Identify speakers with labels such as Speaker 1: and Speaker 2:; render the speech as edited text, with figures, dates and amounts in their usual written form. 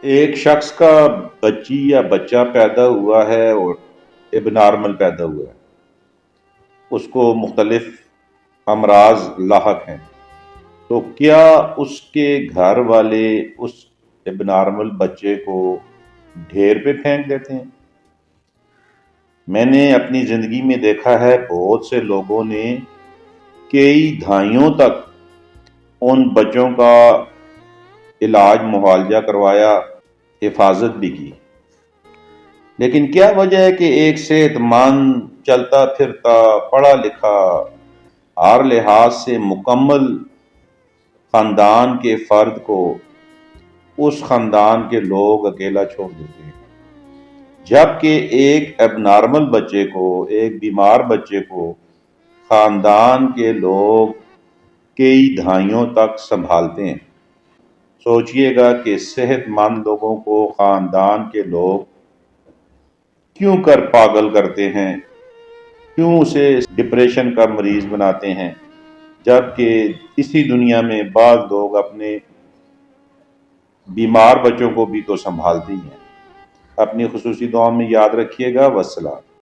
Speaker 1: ایک شخص کا بچی یا بچہ پیدا ہوا ہے اور اب نارمل پیدا ہوا ہے، اس کو مختلف امراض لاحق ہیں، تو کیا اس کے گھر والے اس اب نارمل بچے کو ڈھیر پہ پھینک دیتے ہیں؟ میں نے اپنی زندگی میں دیکھا ہے بہت سے لوگوں نے کئی دہائیوں تک ان بچوں کا علاج معالجہ کروایا، حفاظت بھی کی، لیکن کیا وجہ ہے کہ ایک صحت مند، چلتا پھرتا، پڑھا لکھا، ہر لحاظ سے مکمل خاندان کے فرد کو اس خاندان کے لوگ اکیلا چھوڑ دیتے ہیں، جبکہ ایک اب نارمل بچے کو، ایک بیمار بچے کو خاندان کے لوگ کئی دہائیوں تک سنبھالتے ہیں۔ سوچئے گا کہ صحت مند لوگوں کو خاندان کے لوگ کیوں کر پاگل کرتے ہیں، کیوں اسے ڈپریشن کا مریض بناتے ہیں، جبکہ اسی دنیا میں بعض لوگ اپنے بیمار بچوں کو بھی تو سنبھالتے ہی ہیں۔ اپنی خصوصی دعاؤں میں یاد رکھیے گا۔ والسلام۔